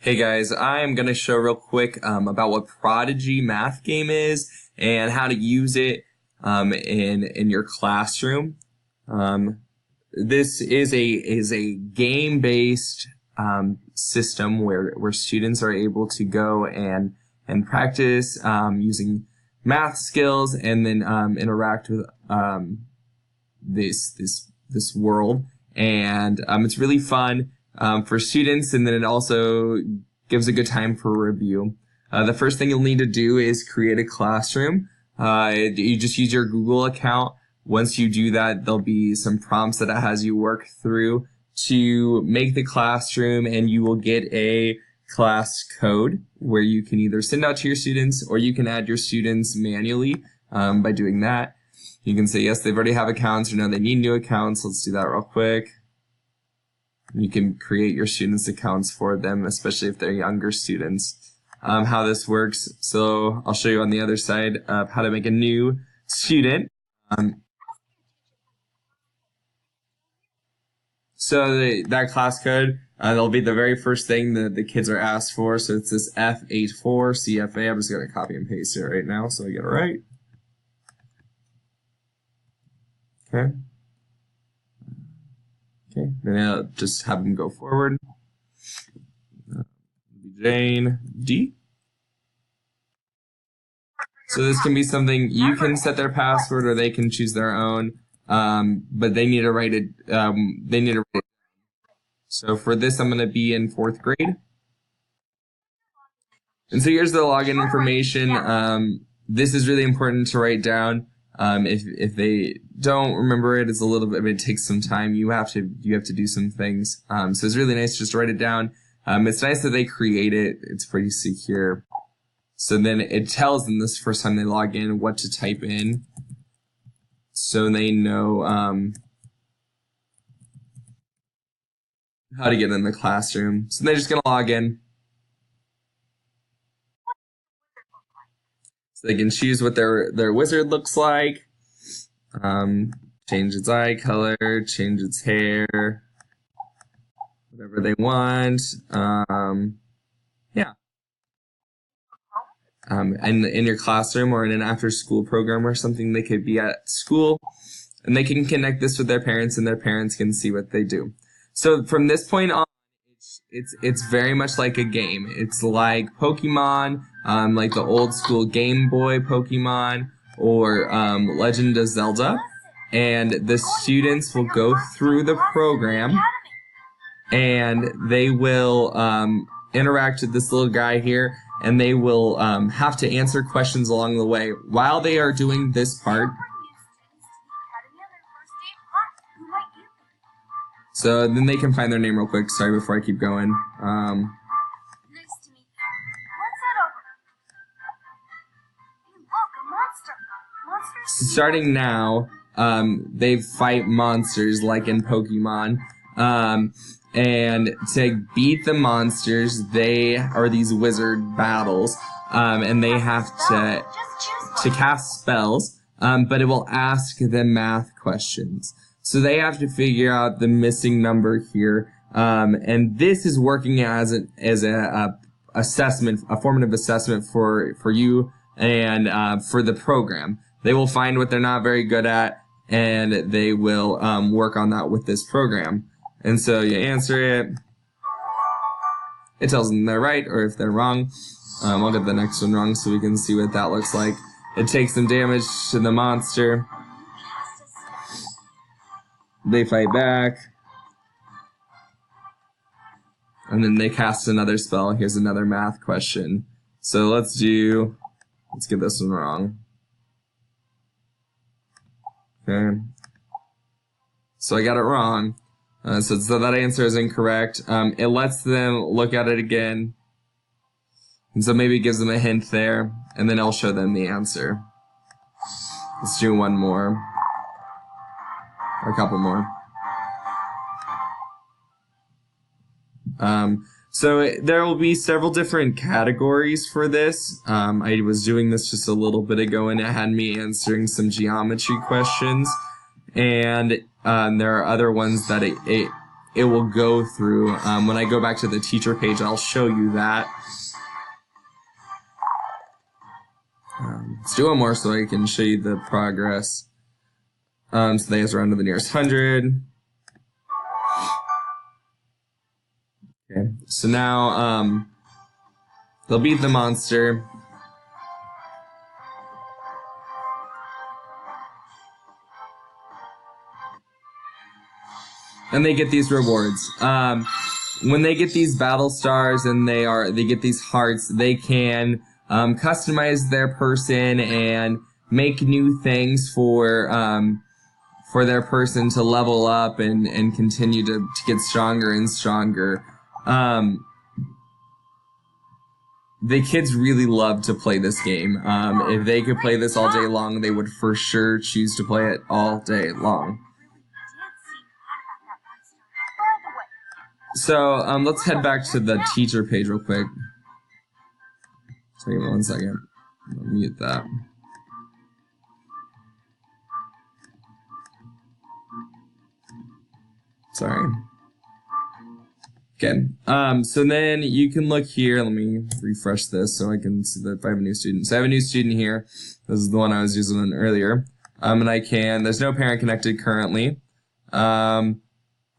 Hey guys, I'm going to show real quick about what Prodigy math game is and how to use it in your classroom. This is a game-based system where students are able to go and practice using math skills and then interact with this world, and it's really fun for students, and then it also gives a good time for review. The first thing you'll need to do is create a classroom. You just use your Google account. Once you do that, there'll be some prompts that it has you work through to make the classroom, and you will get a class code where you can either send out to your students or you can add your students manually by doing that. You can say yes, they've already have accounts, or no, they need new accounts. Let's do that real quick. You can create your students' accounts for them, especially if they're younger students. How this works, so I'll show you on the other side of how to make a new student. That class code, that'll be the very first thing that the kids are asked for. So it's this F84 CFA. I'm just going to copy and paste it right now so I get it right. Okay. Okay, then I'll just have them go forward. Jane D. So this can be something you can set their password, or they can choose their own. But they need to write it. So for this, I'm going to be in 4th grade. And so here's the login information. This is really important to write down. If they don't remember it, it's a little bit. It takes some time. You have to do some things. So it's really nice just to write it down. It's nice that they create it. It's pretty secure. So then it tells them this first time they log in what to type in, so they know how to get in the classroom. So they're just gonna log in. So they can choose what their wizard looks like. Change its eye color, change its hair, whatever they want. Yeah. And in your classroom or in an after-school program or something, they could be at school, and they can connect this with their parents, and their parents can see what they do. So from this point on, it's very much like a game. It's like Pokemon, like the old school Game Boy Pokemon, or Legend of Zelda. And the students will go through the program, and they will interact with this little guy here, and they will have to answer questions along the way while they are doing this part. So then they can find their name real quick. Sorry, before I keep going. Nice to meet you. What's that over? Hey, look, a monster. Monsters. Starting now, they fight monsters like in Pokemon. And to beat the monsters, they are these wizard battles, and they have to cast spells, but it will ask them math questions. So they have to figure out the missing number here, and this is working as a assessment, a formative assessment for you and for the program. They will find what they're not very good at, and they will work on that with this program. And so you answer it. It tells them they're right or if they're wrong. I'll get the next one wrong so we can see what that looks like. It takes some damage to the monster. They fight back. And then they cast another spell. Here's another math question. So let's get this one wrong. Okay. So I got it wrong. So that answer is incorrect. It lets them look at it again. And so maybe it gives them a hint there, and then it'll show them the answer. Let's do one more. Or a couple more. So there will be several different categories for this. I was doing this just a little bit ago, and it had me answering some geometry questions. And there are other ones that it will go through. When I go back to the teacher page, I'll show you that. Let's do one more so I can show you the progress. So they have to run to the nearest 100. Okay, so now they'll beat the monster. And they get these rewards. When they get these battle stars and they get these hearts, they can customize their person and make new things for their person to level up and continue to get stronger and stronger. The kids really love to play this game. If they could play this all day long, they would for sure choose to play it all day long. So let's head back to the teacher page real quick. Sorry, 1 second. I'll mute that. Sorry. Okay. So then you can look here. Let me refresh this so I can see that if I have a new student. So I have a new student here. This is the one I was using earlier. And there's no parent connected currently.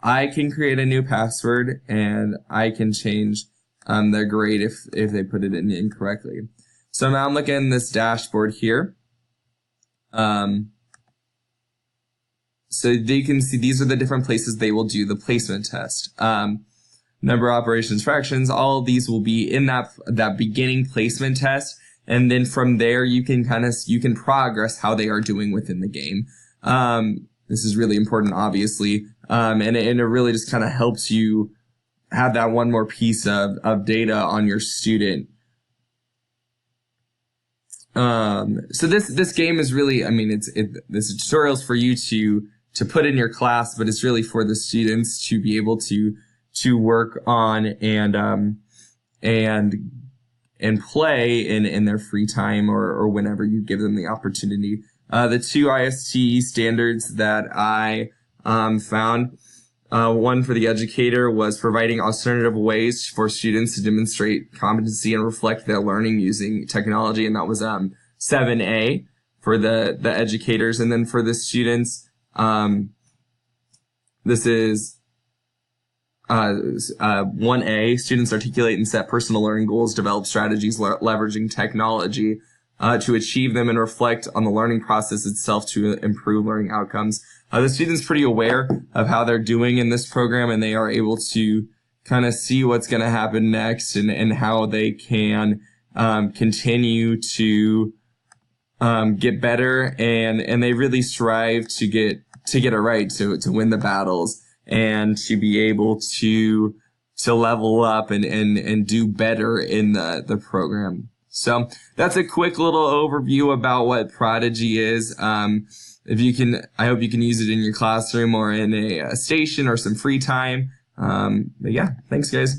I can create a new password and I can change their grade if they put it in incorrectly. So now I'm looking at this dashboard here. So you can see these are the different places they will do the placement test. Number, operations, fractions, all of these will be in that beginning placement test. And then from there, you can progress how they are doing within the game. This is really important, obviously. And it really just kind of helps you have that one more piece of data on your student. So this game is really, this tutorial is for you to put in your class, but it's really for the students to be able to work on and play in their free time or whenever you give them the opportunity. The 2 ISTE standards that I found, one for the educator was providing alternative ways for students to demonstrate competency and reflect their learning using technology, and that was 7A for the educators. And then for the students, this is 1A, students articulate and set personal learning goals, develop strategies leveraging technology to achieve them, and reflect on the learning process itself to improve learning outcomes. The student's pretty aware of how they're doing in this program, and they are able to kind of see what's going to happen next and how they can continue to get better, and they really strive to get it right, to win the battles and to be able to level up and do better in the program. So that's a quick little overview about what Prodigy is. I hope you can use it in your classroom or in a station or some free time. But yeah, thanks guys.